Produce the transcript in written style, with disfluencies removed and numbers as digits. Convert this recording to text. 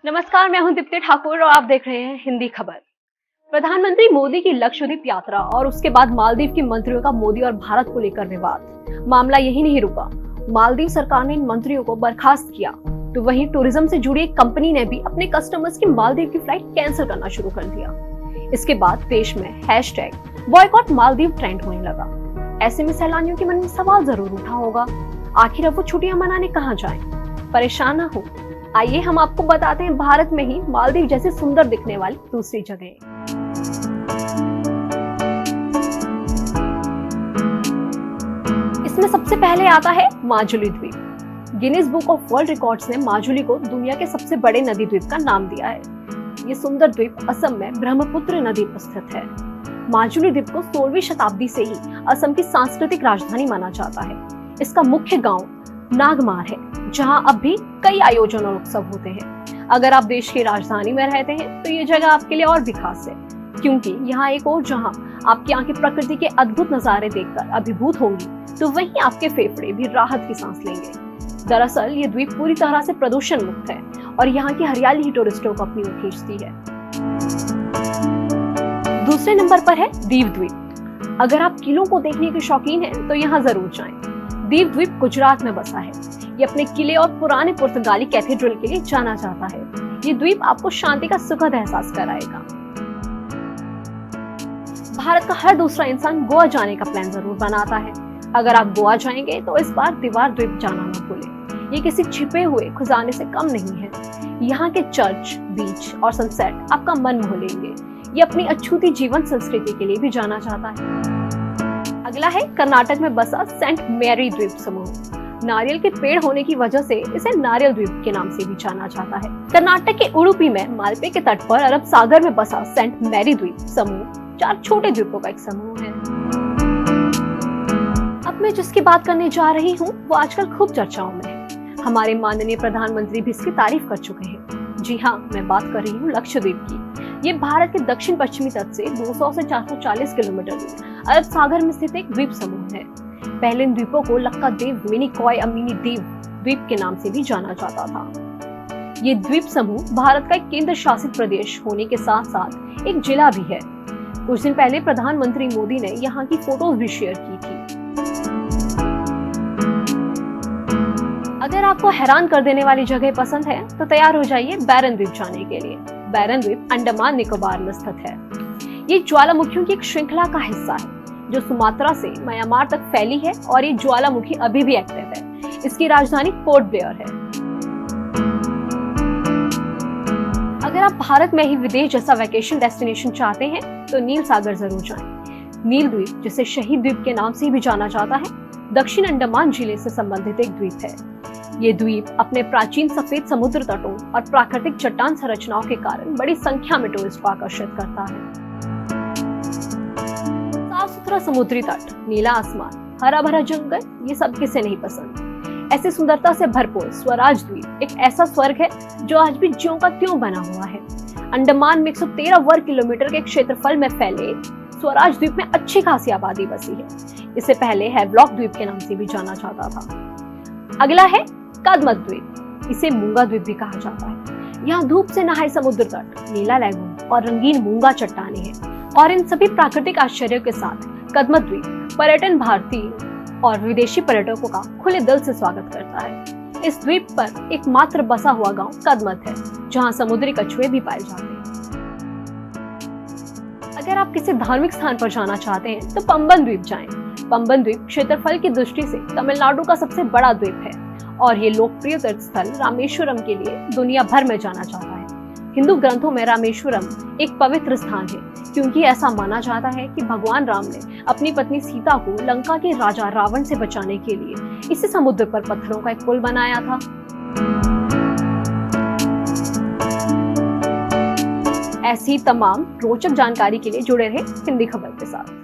नमस्कार, मैं हूं दीप्ति ठाकुर और आप देख रहे हैं हिंदी खबर। प्रधानमंत्री मोदी की लक्षद्वीप यात्रा और उसके बाद मालदीव के मंत्रियों का मोदी और भारत को लेकर विवाद। मामला यही नहीं रुका, मालदीव सरकार ने इन मंत्रियों को बर्खास्त किया तो वहीं टूरिज्म से जुड़ी एक कंपनी ने भी अपने कस्टमर्स की मालदीव की फ्लाइट कैंसिल करना शुरू कर दिया। इसके बाद देश में #बॉयकॉट मालदीव ट्रेंड होने लगा। ऐसे में सैलानियों के मन में सवाल जरूर उठा होगा, आखिर अब वो छुट्टियां मनाने कहाँ जाएं? परेशान न हो, आइए हम आपको बताते हैं भारत में ही मालदीव जैसे सुंदर दिखने वाली दूसरी जगह। इसमें सबसे पहले आता है माजुली द्वीप। Guinness book of world records ने माजुली को दुनिया के सबसे बड़े नदी द्वीप का नाम दिया है। ये सुंदर द्वीप असम में ब्रह्मपुत्र नदी पर स्थित है। माजुली द्वीप को 16वीं शताब्दी से ही असम की सांस्कृतिक राजधानी माना जाता है। इसका मुख्य गांव नागमार है, जहां अब भी कई आयोजन और उत्सव होते हैं। अगर आप देश की राजधानी में रहते हैं तो ये जगह आपके लिए और भी खास है, क्योंकि यहाँ एक और जहां आपकी आंखें प्रकृति के अद्भुत नजारे देखकर अभिभूत होंगी, तो वहीं आपके फेफड़े भी राहत की सांस लेंगे। दरअसल ये द्वीप पूरी तरह से प्रदूषण मुक्त है और यहाँ की हरियाली ही टूरिस्टों को अपनी ओर खींचती है। दूसरे नंबर पर है दीव द्वीप। अगर आप किलों को देखने के शौकीन हैं तो यहाँ जरूर जाएं। दीव द्वीप गुजरात में बसा है। ये अपने किले और पुराने पुर्तगाली कैथेड्रल के लिए जाना जाता है। ये द्वीप आपको शांति का सुखद एहसास कराएगा। भारत का हर दूसरा इंसान गोवा जाने का प्लान जरूर बनाता है। अगर आप गोवा जाएंगे तो इस बार दीवार द्वीप जाना न भूलें। ये किसी छिपे हुए खजाने से कम नहीं है। यहाँ के चर्च, बीच और सनसेट आपका मन मोह लेंगे। ये अपनी अछूती जीवन संस्कृति के लिए भी जाना जाता है। अगला है कर्नाटक में बसा सेंट मैरी द्वीप समूह। नारियल के पेड़ होने की वजह से इसे नारियल द्वीप के नाम से भी जाना जाता है। कर्नाटक के उडुपी में मालपे के तट पर अरब सागर में बसा सेंट मैरी द्वीप समूह 4 छोटे द्वीपों का एक समूह है। अब मैं जिसकी बात करने जा रही हूँ वो आजकल खूब चर्चाओं में है। हमारे माननीय प्रधानमंत्री भी इसकी तारीफ कर चुके हैं। जी हाँ, मैं बात कर रही हूँ लक्षद्वीप की। ये भारत के दक्षिण पश्चिमी तट से 200 से 440 किलोमीटर दूर अरब सागर में स्थित एक द्वीप समूह है। पहले इन द्वीपों को लक्काद्वीप, मिनिकॉय अमीनी द्वीप द्वीप के नाम से भी जाना जाता था। ये द्वीप समूह भारत का एक केंद्र शासित प्रदेश होने के साथ साथ एक जिला भी है। कुछ दिन पहले प्रधानमंत्री मोदी ने यहाँ की फोटोज भी शेयर की थी। अगर आपको हैरान कर देने वाली जगह पसंद है तो तैयार हो जाइए बैरन द्वीप जाने के लिए। बैरन द्वीप अंडमान निकोबार में स्थित है। ये ज्वालामुखियों की एक श्रृंखला का हिस्सा है जो सुमात्रा से म्यांमार तक फैली है और ये ज्वालामुखी अभी भी एक्टिव है। इसकी राजधानी पोर्ट ब्लेयर है। अगर आप भारत में ही विदेश जैसा वैकेशन डेस्टिनेशन चाहते हैं तो नील सागर जरूर जाएं। नील द्वीप, जिसे शहीद द्वीप के नाम से भी जाना जाता है, दक्षिण अंडमान जिले से संबंधित एक द्वीप है। ये द्वीप अपने प्राचीन सफेद समुद्र तटों और प्राकृतिक चट्टान संरचनाओं के कारण बड़ी संख्या में टूरिस्ट को आकर्षित करता है। साफ सुथरा समुद्री तट, नीला आसमान, हरा भरा जंगल, ये सब किसे नहीं पसंद। ऐसी सुंदरता से भरपूर स्वराज द्वीप एक ऐसा स्वर्ग है जो आज भी ज्यों का त्यों बना हुआ है। अंडमान में 113 वर्ग किलोमीटर के क्षेत्रफल में फैले स्वराज द्वीप में अच्छी खासी आबादी बसी है। इसे पहले हैवलॉक द्वीप के नाम से भी जाना जाता था। अगला है कदमत द्वीप। इसे मूंगा द्वीप भी कहा जाता है। यहाँ धूप से नहाए समुद्र तट, नीला लैगून और रंगीन मूंगा चट्टानें हैं। और इन सभी प्राकृतिक आश्चर्यों के साथ कदमत द्वीप पर्यटन भारतीय और विदेशी पर्यटकों का खुले दिल से स्वागत करता है। इस द्वीप पर एकमात्र बसा हुआ गांव कदमत है, जहां समुद्री कछुए भी पाए जाते हैं। अगर आप किसी धार्मिक स्थान पर जाना चाहते हैं तो पंबन द्वीप जाएं। पंबन द्वीप क्षेत्रफल की दृष्टि से तमिलनाडु का सबसे बड़ा द्वीप है और ये लोकप्रिय तीर्थ स्थल रामेश्वरम के लिए दुनिया भर में जाना जाता है। हिंदू ग्रंथों में रामेश्वरम एक पवित्र स्थान है, क्योंकि ऐसा माना जाता है कि भगवान राम ने अपनी पत्नी सीता को लंका के राजा रावण से बचाने के लिए इसी समुद्र पर पत्थरों का एक पुल बनाया था। ऐसी तमाम रोचक जानकारी के लिए जुड़े रहे हिंदी खबर के साथ।